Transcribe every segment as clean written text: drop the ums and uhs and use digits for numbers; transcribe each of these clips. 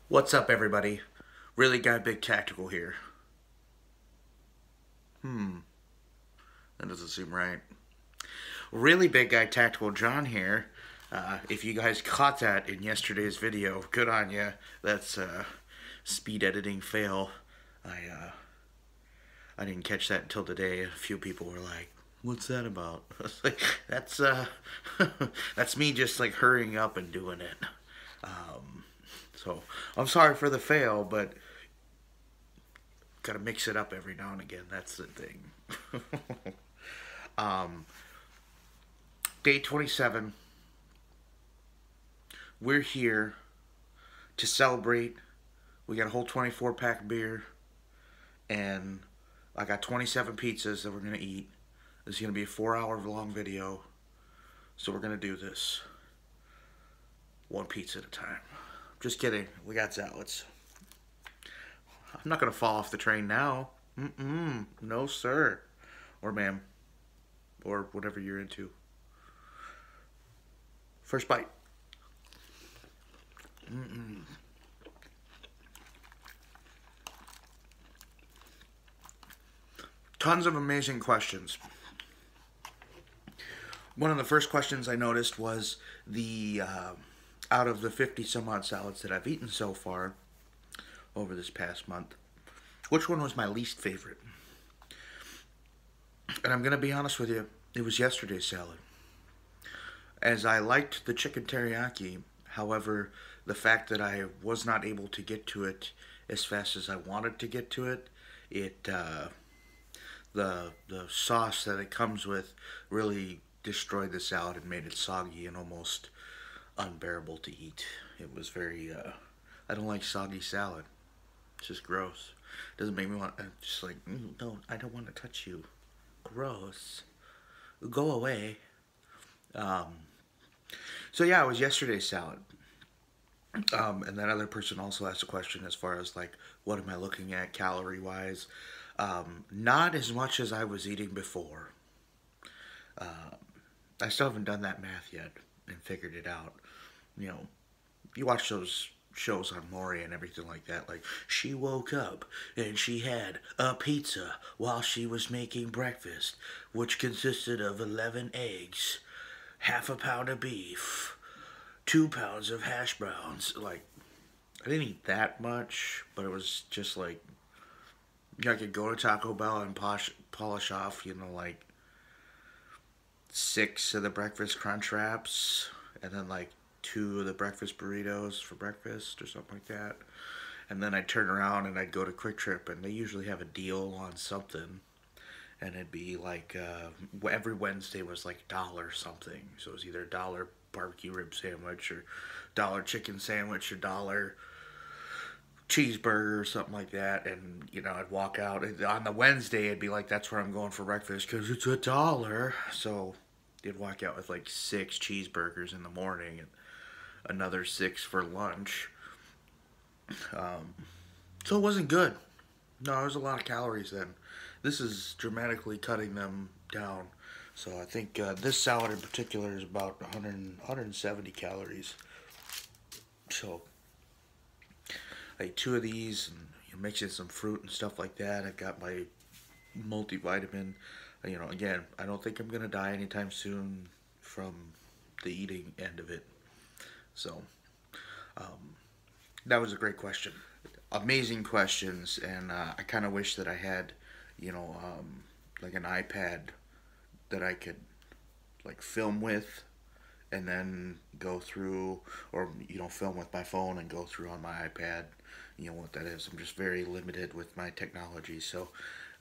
What's up, everybody? Really Guy Big Tactical here. That doesn't seem right. Really Big Guy Tactical John here. If you guys caught that in yesterday's video, good on you. That's speed editing fail. I didn't catch that until today. A few people were like, "What's that about?" I was like, "That's that's me just like hurrying up and doing it." So I'm sorry for the fail, but gotta mix it up every now and again. That's the thing. Day 27. We're here to celebrate. We got a whole 24 pack of beer, and I got 27 pizzas that we're gonna eat. This is gonna be a 4 hour long video, so we're gonna do this one pizza at a time. Just kidding. We got salads. I'm not gonna fall off the train now. No, sir. Or ma'am. Or whatever you're into. First bite. Tons of amazing questions. One of the first questions I noticed was the out of the 50 some odd salads that I've eaten so far over this past month, which one was my least favorite? And I'm going to be honest with you, it was yesterday's salad. As I liked the chicken teriyaki, however, the fact that I was not able to get to it as fast as I wanted to get to it, the sauce that it comes with really destroyed the salad and made it soggy and almost unbearable to eat. It was very I don't like soggy salad. It's just gross. Doesn't make me want just like no, I don't want to touch you. Gross. Go away. So yeah, it was yesterday's salad. And that other person also asked a question as far as like, what am I looking at calorie wise? Not as much as I was eating before. I still haven't done that math yet and figured it out. You know, you watch those shows on Maury and everything like that. Like, she woke up and she had a pizza while she was making breakfast, which consisted of 11 eggs, half a pound of beef, 2 pounds of hash browns. Like, I didn't eat that much, but it was just like, I could go to Taco Bell and polish off, like 6 of the breakfast crunch wraps, and then like 2 of the breakfast burritos for breakfast or something like that. And then I'd turn around and I'd go to Quick Trip, and they usually have a deal on something. And it'd be like every Wednesday was like $1 something. So it was either $1 barbecue rib sandwich or $1 chicken sandwich or $1 cheeseburger or something like that. And I'd walk out and on the Wednesday. It'd be like, that's where I'm going for breakfast because it's $1. So you'd walk out with like 6 cheeseburgers in the morning and another 6 for lunch. So it wasn't good. No, there was a lot of calories then. This is dramatically cutting them down. So I think this salad in particular is about 170 calories. So I ate 2 of these and mix in some fruit and stuff like that. I've got my multivitamin. Again, I don't think I'm going to die anytime soon from the eating end of it. So that was a great question. Amazing questions, and I kind of wish that I had, like an iPad that I could like film with and then go through, or film with my phone and go through on my iPad. You know what that is. I'm just very limited with my technology, so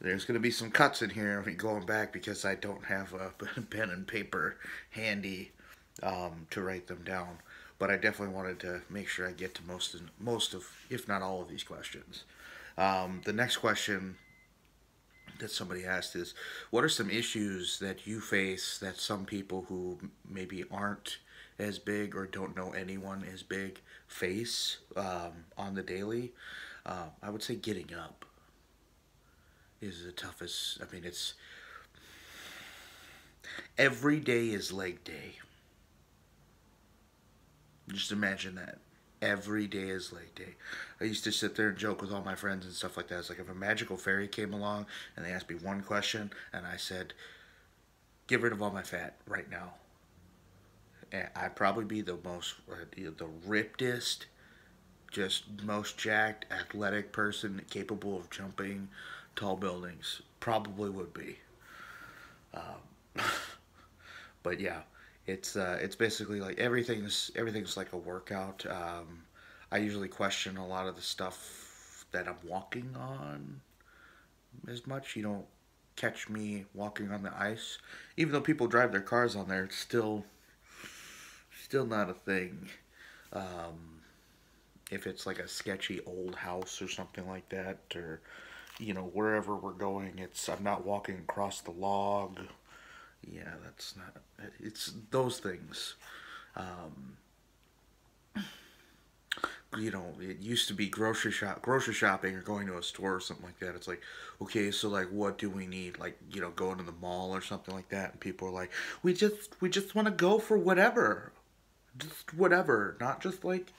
there's going to be some cuts in here going back because I don't have a pen and paper handy to write them down. But I definitely wanted to make sure I get to most of, if not all of these questions. The next question that somebody asked is, what are some issues that you face that some people who maybe aren't as big or don't know anyone as big face on the daily? I would say getting up is the toughest. I mean, it's every day is leg day. Just imagine that. Every day is leg day. I used to sit there and joke with all my friends and stuff like that. It's like if a magical fairy came along and they asked me one question and I said, get rid of all my fat right now. And I'd probably be the most, the rippedest, just most jacked, athletic person capable of jumping tall buildings. Probably would be. But yeah, it's basically like everything's like a workout. I usually question a lot of the stuff that I'm walking on as much. You don't catch me walking on the ice, even though people drive their cars on there. It's still not a thing. If it's like a sketchy old house or something like that, or wherever we're going, I'm not walking across the log. Yeah, that's not. It's those things. It used to be grocery shopping, or going to a store or something like that. It's like, okay, so like, what do we need? Like, going to the mall or something like that, and people are like, we just want to go for whatever, just whatever, not just like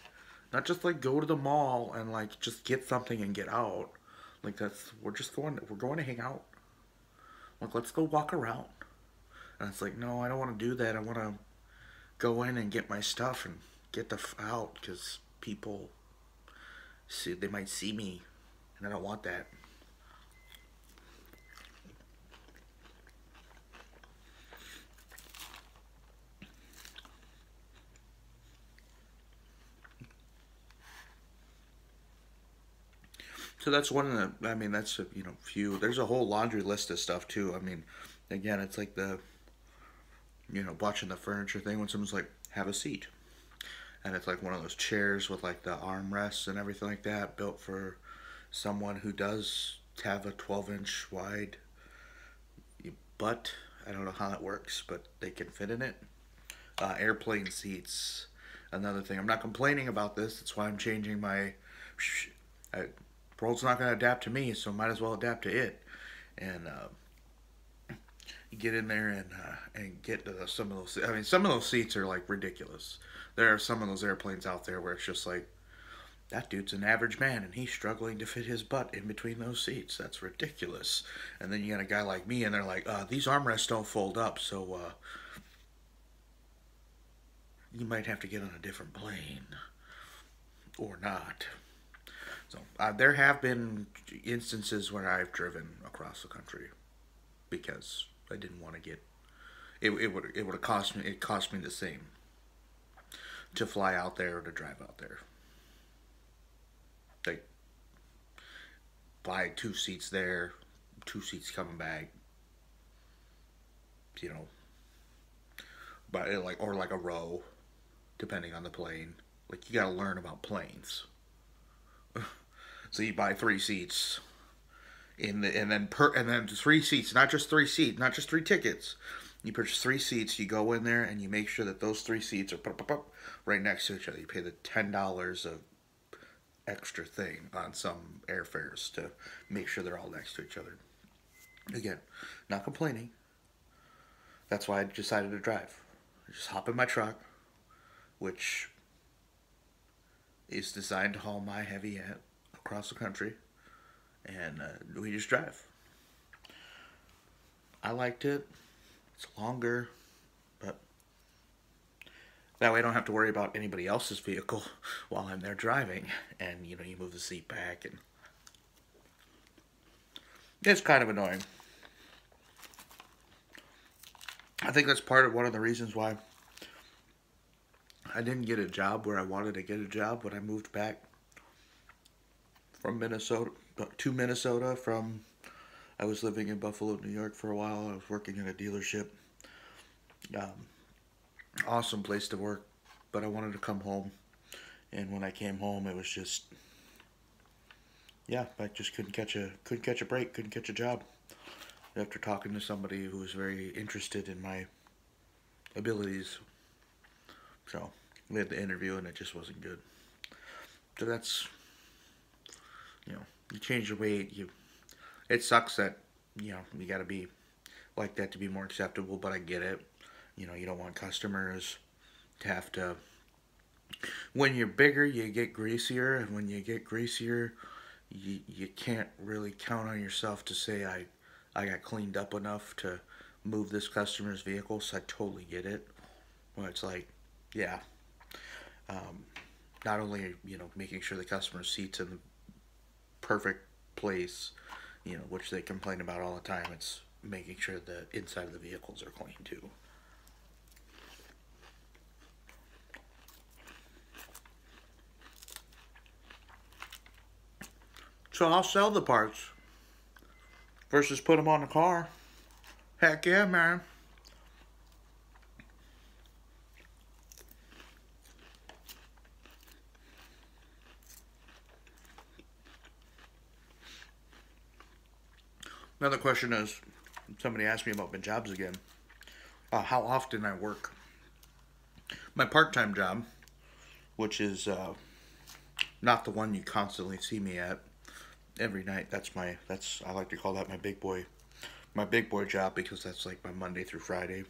go to the mall and like just get something and get out. Like we're going to hang out. Like, let's go walk around. And it's like, no, I don't want to do that. I want to go in and get my stuff and get the out, because people they might see me, and I don't want that. So that's one of the. I mean, that's few. There's a whole laundry list of stuff too. I mean, again, it's like the watching the furniture thing when someone's like, have a seat, and it's like one of those chairs with like the armrests and everything like that, built for someone who does have a 12-inch wide butt. I don't know how that works, but they can fit in it. Airplane seats, another thing. I'm not complaining about this. That's why I'm changing my. I, world's not going to adapt to me, so might as well adapt to it. And you get in there and get to some of those. I mean, some of those seats are like ridiculous. There are some of those airplanes out there where it's just like, that dude's an average man and he's struggling to fit his butt in between those seats. That's ridiculous. And then you got a guy like me and they're like, these armrests don't fold up, so you might have to get on a different plane. Or not. So there have been instances where I've driven across the country because I didn't want to get it would have cost me the same to fly out there or to drive out there. Like, buy 2 seats there, 2 seats coming back. You know, but or like a row, depending on the plane. Like, you gotta learn about planes. So you buy 3 seats and then 3 seats, not just 3 seats, not just 3 tickets. You purchase 3 seats. You go in there and you make sure that those 3 seats are right next to each other. You pay the $10 of extra thing on some airfares to make sure they're all next to each other. Again, not complaining. That's why I decided to drive. I just hop in my truck, which is designed to haul my heavy across the country, and we just drive. I liked it. It's longer, but that way I don't have to worry about anybody else's vehicle while I'm there driving. And you move the seat back, and it's kind of annoying. I think that's one of the reasons why I didn't get a job where I wanted to get a job when I moved back from Minnesota to Minnesota. I was living in Buffalo, New York for a while. I was working in a dealership. Awesome place to work, but I wanted to come home. And when I came home, it was just, yeah, I just couldn't catch a break, couldn't catch a job. After talking to somebody who was very interested in my abilities. So we had the interview and it just wasn't good. So that's, you change your weight. It sucks that, you gotta be like that to be more acceptable, but I get it. You don't want customers to have to When you're bigger, you get greasier, and when you get greasier, you can't really count on yourself to say I got cleaned up enough to move this customer's vehicle. So I totally get it. Well, it's like, yeah, um, not only making sure the customer seats in the perfect place, which they complain about all the time. It's making sure the inside of the vehicles are clean too. So I'll sell the parts versus put them on the car. Heck yeah, man. Another question is, somebody asked me about my jobs again. How often I work. My part-time job, which is not the one you constantly see me at every night. That's I like to call that my big boy job, because that's like my Monday through Friday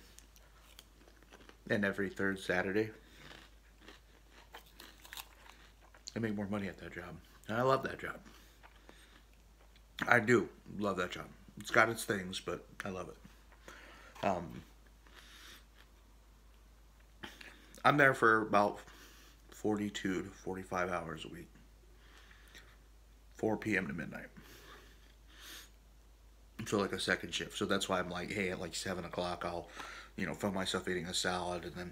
and every third Saturday. I make more money at that job, and I love that job. I do love that job. It's got its things, but I love it. Um, I'm there for about 42 to 45 hours a week, 4 p.m. to midnight. So like a second shift. So that's why I'm like, hey, at like 7 o'clock, I'll, film myself eating a salad, and then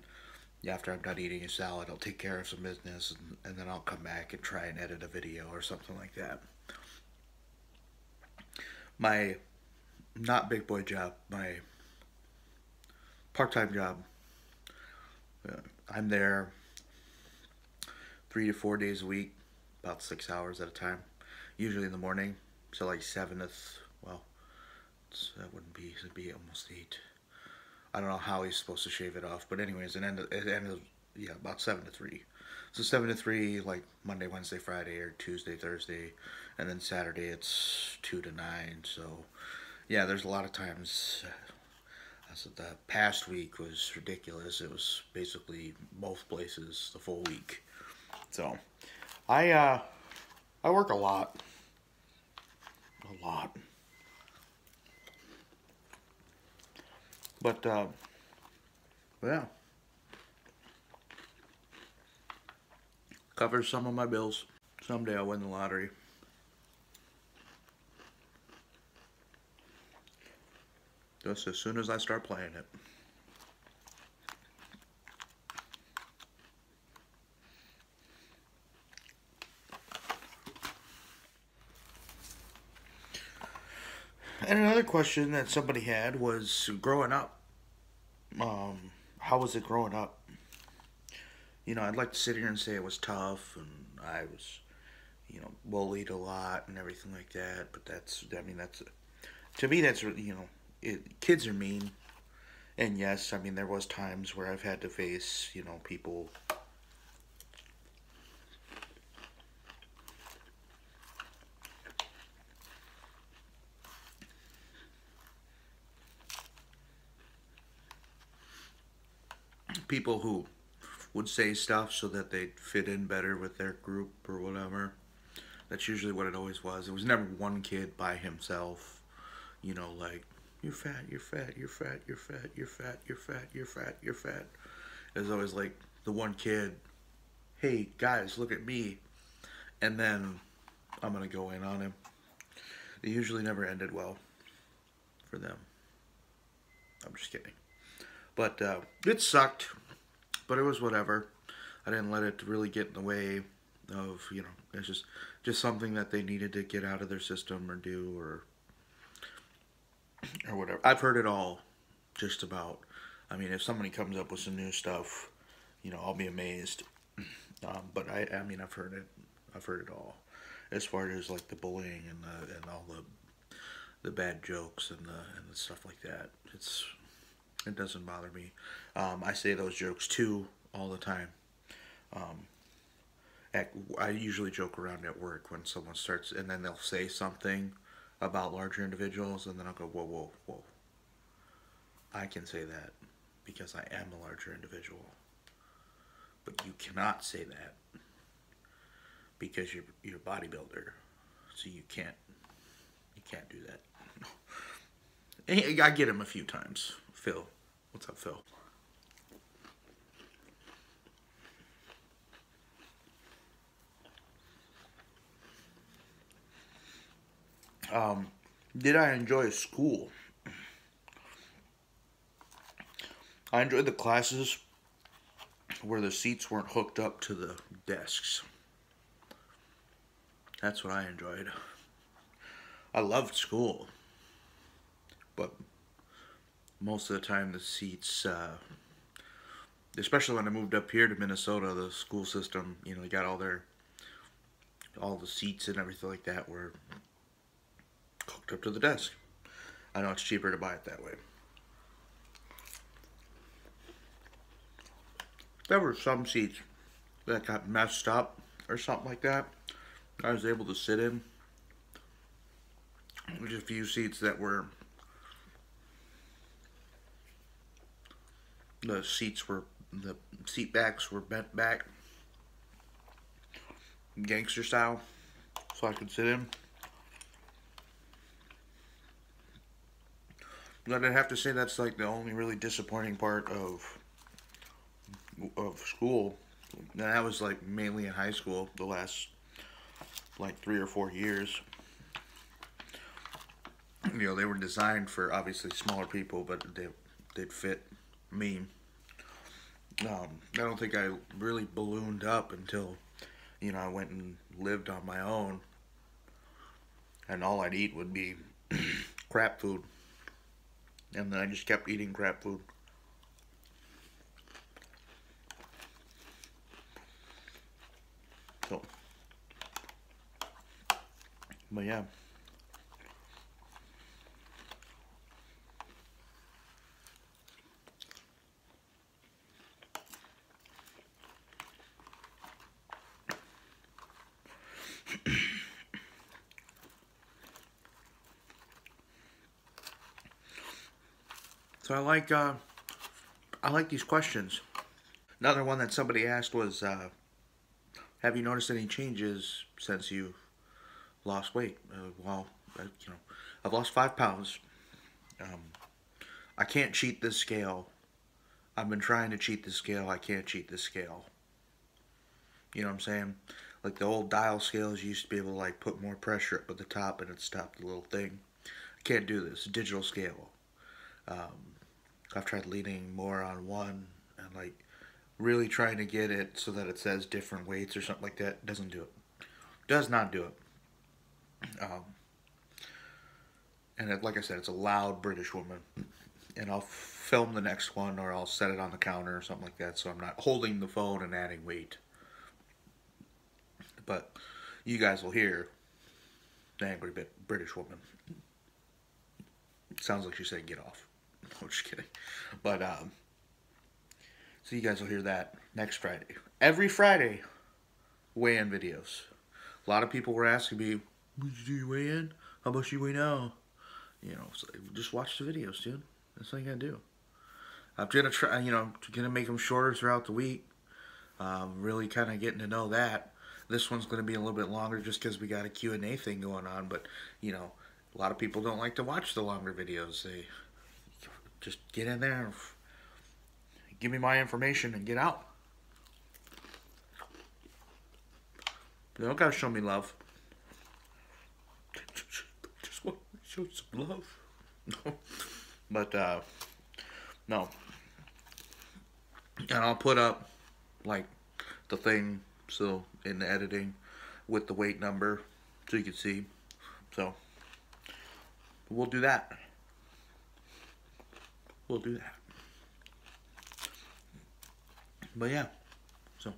after I'm done eating a salad, I'll take care of some business, and then I'll come back and try and edit a video or something like that. My not big boy job, my part-time job, I'm there 3 to 4 days a week, about 6 hours at a time, usually in the morning. So like well, that wouldn't be, it'd be almost 8. I don't know how he's supposed to shave it off, but anyways, yeah, about 7 to 3. So 7 to 3, like Monday, Wednesday, Friday, or Tuesday, Thursday, and then Saturday it's 2 to 9. So yeah, there's a lot of times. So the past week was ridiculous. It was basically both places the full week. So I work a lot, but yeah, covers some of my bills. Someday I'll win the lottery. Just as soon as I start playing it. And another question that somebody had was growing up. How was it growing up? I'd like to sit here and say it was tough, and I was, bullied a lot and everything like that. But that's to me, kids are mean. And yes, I mean, there was times where I've had to face, people, who would say stuff so that they'd fit in better with their group or whatever. That's usually what it always was. It was never one kid by himself, like, you're fat, you're fat, you're fat, you're fat, you're fat, you're fat, you're fat, you're fat. It was always like the one kid, hey, guys, look at me. And then I'm going to go in on him. It usually never ended well for them. I'm just kidding. But it sucked, but it was whatever. I didn't let it really get in the way of, it's just something that they needed to get out of their system or do, or whatever. I've heard it all, just about. I mean, if somebody comes up with some new stuff, I'll be amazed. But I mean, I've heard it. I've heard it all, as far as like the bullying and all the bad jokes and the stuff like that. It doesn't bother me. I say those jokes too all the time. Um, I usually joke around at work when someone starts, and then they'll say something about larger individuals, and then I'll go, whoa, whoa, whoa. I can say that because I am a larger individual. But you cannot say that because you're a bodybuilder, so you can't do that. I get him a few times. Phil, what's up, Phil? Did I enjoy school? I enjoyed the classes where the seats weren't hooked up to the desks. That's what I enjoyed. I loved school, but most of the time the seats, especially when I moved up here to Minnesota, the school system, you know, they got all the seats and everything like that were hooked up to the desk. I know it's cheaper to buy it that way. There were some seats that got messed up or something like that. I was able to sit in. There's a few seats that were, the seat backs were bent back, gangster style, so I could sit in. But I'd have to say that's like the only really disappointing part of school. And that was like mainly in high school, the last like 3 or 4 years. You know, they were designed for obviously smaller people, but they'd fit me. I don't think I really ballooned up until, you know, I went and lived on my own, and all I'd eat would be crap food, and then I just kept eating crap food. So, but yeah. So I like these questions. Another one that somebody asked was, have you noticed any changes since you lost weight? Well, you know, I've lost 5 pounds. I can't cheat this scale. I've been trying to cheat the scale. I can't cheat the scale. You know what I'm saying? Like the old dial scales, you used to be able to like put more pressure up at the top and it stopped the little thing. I can't do this. Digital scale. I've tried leaning more on one and like really trying to get it so that it says different weights or something like that. Doesn't do it. Does not do it. And like I said, it's a loud British woman. And I'll film the next one or I'll set it on the counter or something like that so I'm not holding the phone and adding weight. But you guys will hear the angry British woman. Sounds like she said get off. I'm just kidding. But, so you guys will hear that next Friday. Every Friday, weigh-in videos. A lot of people were asking me, "Did you do your weigh-in? How much you weigh now?" You know, so just watch the videos, dude. That's all you gotta do. I'm gonna try, you know, gonna make them shorter throughout the week. Really kind of getting to know that. This one's gonna be a little bit longer just because we got a Q&A thing going on. But, you know, a lot of people don't like to watch the longer videos. They just get in there, give me my information, and get out. You don't gotta show me love. Just want to show some love. But, no. And I'll put up, like, the thing, so, in the editing, with the weight number, so you can see. So, we'll do that. We'll do that. But yeah, so,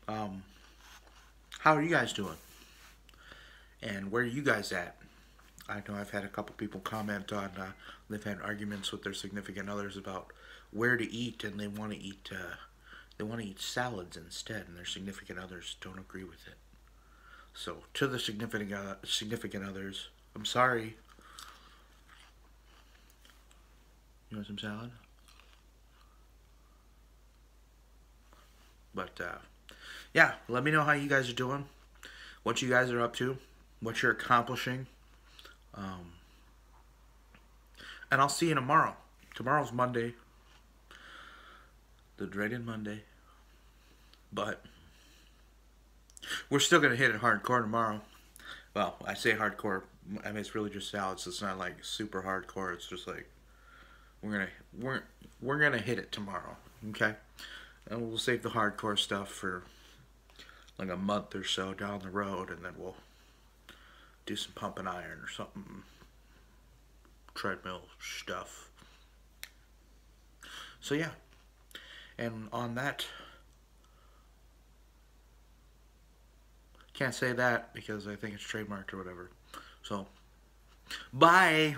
how are you guys doing? And where are you guys at? I know I've had a couple people comment on, they've had arguments with their significant others about where to eat, and they want to eat salads instead, and their significant others don't agree with it. So, to the significant others, I'm sorry. You want some salad? But yeah, let me know how you guys are doing, what you guys are up to, what you're accomplishing. And I'll see you tomorrow. Tomorrow's Monday, the dreaded Monday. But we're still going to hit it hardcore tomorrow. Well, I say hardcore. I mean, it's really just salads. It's not like super hardcore. It's just like we're gonna hit it tomorrow. Okay, and we'll save the hardcore stuff for like a month or so down the road, and then we'll do some pump and iron or something, treadmill stuff. So yeah, and on that, can't say that because I think it's trademarked or whatever. So, bye.